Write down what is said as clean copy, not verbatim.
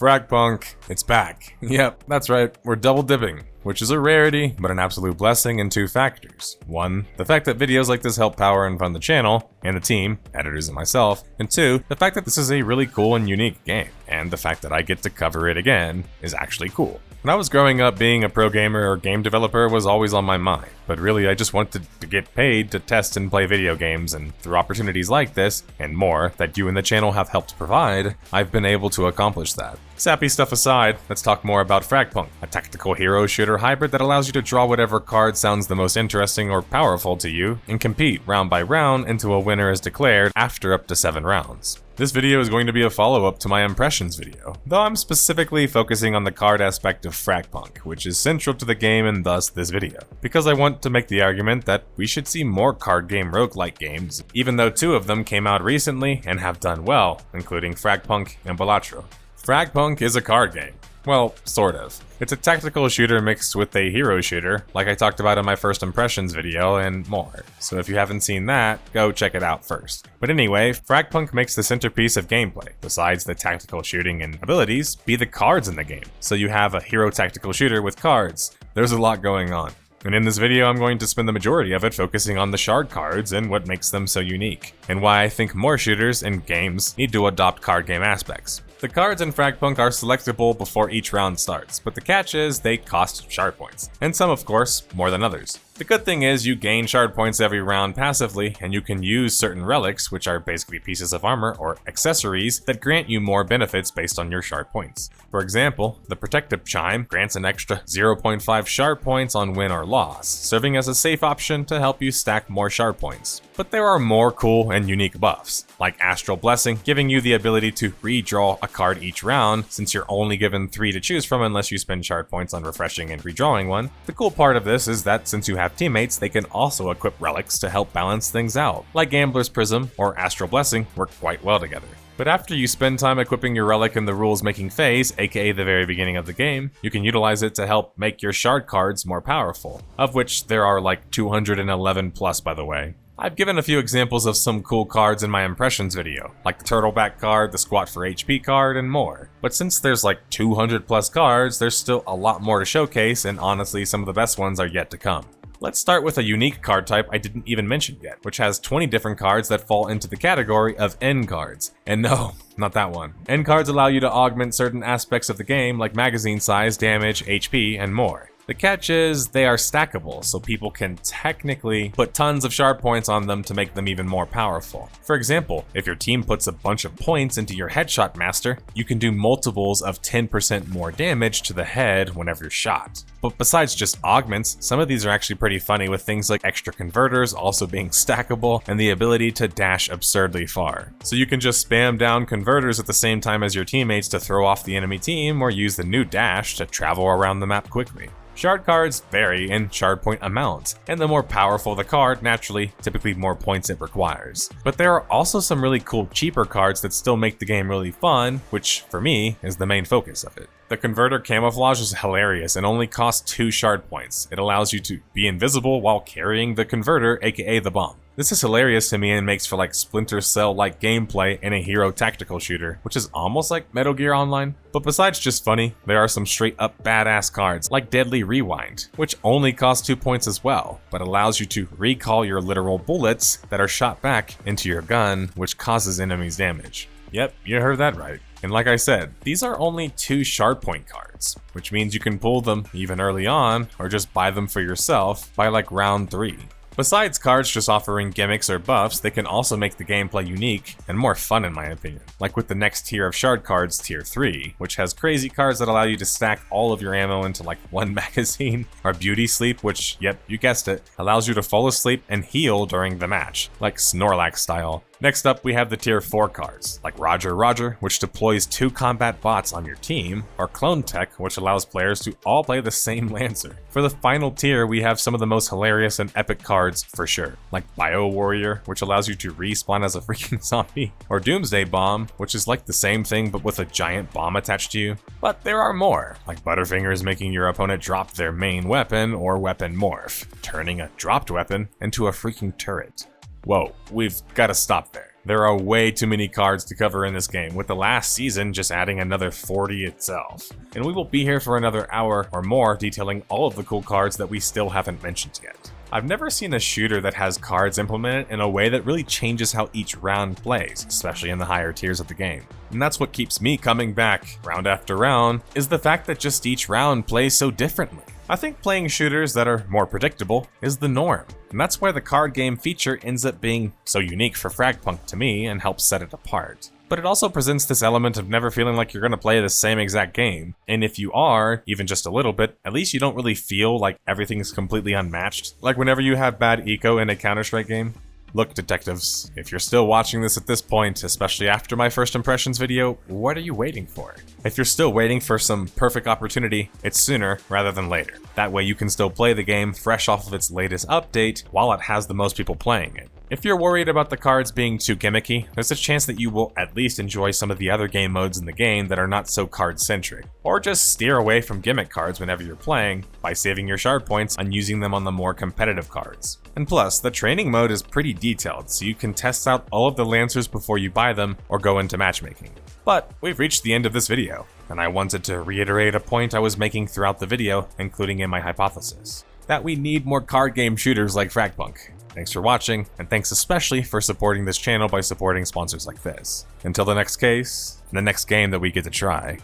FragPunk, it's back. Yep, that's right, we're double dipping, which is a rarity, but an absolute blessing in two factors. One, the fact that videos like this help power and fund the channel, and the team, editors and myself, and two, the fact that this is a really cool and unique game, and the fact that I get to cover it again is actually cool. When I was growing up, being a pro gamer or game developer was always on my mind, but really I just wanted to get paid to test and play video games, and through opportunities like this, and more, that you and the channel have helped provide, I've been able to accomplish that. Sappy stuff aside, let's talk more about FragPunk, a tactical hero shooter hybrid that allows you to draw whatever card sounds the most interesting or powerful to you, and compete round by round until a winner is declared after up to 7 rounds. This video is going to be a follow-up to my impressions video, though I'm specifically focusing on the card aspect of FragPunk, which is central to the game and thus this video, because I want to make the argument that we should see more card game roguelike games, even though 2 of them came out recently and have done well, including FragPunk and Balatro. FragPunk is a card game. Well, sort of. It's a tactical shooter mixed with a hero shooter, like I talked about in my first impressions video, and more. So if you haven't seen that, go check it out first. But anyway, FragPunk makes the centerpiece of gameplay, besides the tactical shooting and abilities, be the cards in the game. So you have a hero tactical shooter with cards. There's a lot going on. And in this video, I'm going to spend the majority of it focusing on the shard cards and what makes them so unique, and why I think more shooters and games need to adopt card game aspects. The cards in FragPunk are selectable before each round starts, but the catch is they cost shard points, and some of course, more than others. The good thing is you gain shard points every round passively, and you can use certain relics, which are basically pieces of armor or accessories that grant you more benefits based on your shard points. For example, the Protective Chime grants an extra 0.5 shard points on win or loss, serving as a safe option to help you stack more shard points. But there are more cool and unique buffs, like Astral Blessing giving you the ability to redraw a card each round, since you're only given 3 to choose from unless you spend shard points on refreshing and redrawing one. The cool part of this is that since you have teammates, they can also equip relics to help balance things out, like Gambler's Prism or Astral Blessing work quite well together. But after you spend time equipping your relic in the rules-making phase, aka the very beginning of the game, you can utilize it to help make your shard cards more powerful, of which there are like 211 plus by the way. I've given a few examples of some cool cards in my impressions video, like the Turtleback card, the Squat for HP card, and more. But since there's like 200 plus cards, there's still a lot more to showcase, and honestly some of the best ones are yet to come. Let's start with a unique card type I didn't even mention yet, which has 20 different cards that fall into the category of end cards. And no, not that one. End cards allow you to augment certain aspects of the game like magazine size, damage, HP, and more. The catch is they are stackable, so people can technically put tons of shard points on them to make them even more powerful. For example, if your team puts a bunch of points into your headshot master, you can do multiples of 10% more damage to the head whenever you're shot. But besides just augments, some of these are actually pretty funny, with things like extra converters also being stackable and the ability to dash absurdly far. So you can just spam down converters at the same time as your teammates to throw off the enemy team, or use the new dash to travel around the map quickly. Shard cards vary in shard point amounts, and the more powerful the card, naturally, typically more points it requires. But there are also some really cool cheaper cards that still make the game really fun, which for me is the main focus of it. The Converter Camouflage is hilarious and only costs 2 shard points. It allows you to be invisible while carrying the converter, aka the bomb. This is hilarious to me and makes for like Splinter Cell-like gameplay in a hero tactical shooter, which is almost like Metal Gear Online. But besides just funny, there are some straight up badass cards like Deadly Rewind, which only costs 2 points as well, but allows you to recall your literal bullets that are shot back into your gun, which causes enemies damage. Yep, you heard that right. And like I said, these are only 2 shard point cards, which means you can pull them even early on, or just buy them for yourself by like round 3. Besides cards just offering gimmicks or buffs, they can also make the gameplay unique and more fun in my opinion, like with the next tier of shard cards, tier 3, which has crazy cards that allow you to stack all of your ammo into like 1 magazine, or Beauty Sleep, which, yep, you guessed it, allows you to fall asleep and heal during the match, like Snorlax style. Next up, we have the tier 4 cards, like Roger Roger, which deploys 2 combat bots on your team, or Clone Tech, which allows players to all play the same Lancer. For the final tier, we have some of the most hilarious and epic cards for sure, like Bio Warrior, which allows you to respawn as a freaking zombie, or Doomsday Bomb, which is like the same thing but with a giant bomb attached to you. But there are more, like Butterfingers making your opponent drop their main weapon or weapon morph, turning a dropped weapon into a freaking turret. Whoa, we've gotta stop there. There are way too many cards to cover in this game, with the last season just adding another 40 itself. And we will be here for another hour or more detailing all of the cool cards that we still haven't mentioned yet. I've never seen a shooter that has cards implemented in a way that really changes how each round plays, especially in the higher tiers of the game. And that's what keeps me coming back round after round, is the fact that just each round plays so differently. I think playing shooters that are more predictable is the norm, and that's why the card game feature ends up being so unique for FragPunk to me and helps set it apart. But it also presents this element of never feeling like you're going to play the same exact game, and if you are, even just a little bit, at least you don't really feel like everything's completely unmatched, like whenever you have bad eco in a Counter-Strike game. Look, detectives, if you're still watching this at this point, especially after my first impressions video, what are you waiting for? If you're still waiting for some perfect opportunity, it's sooner rather than later. That way you can still play the game fresh off of its latest update while it has the most people playing it. If you're worried about the cards being too gimmicky, there's a chance that you will at least enjoy some of the other game modes in the game that are not so card-centric. Or just steer away from gimmick cards whenever you're playing by saving your shard points and using them on the more competitive cards. And plus, the training mode is pretty detailed, so you can test out all of the Lancers before you buy them or go into matchmaking. But we've reached the end of this video, and I wanted to reiterate a point I was making throughout the video, including in my hypothesis. That we need more card game shooters like FragPunk. Thanks for watching, and thanks especially for supporting this channel by supporting sponsors like this. Until the next case, the next game that we get to try.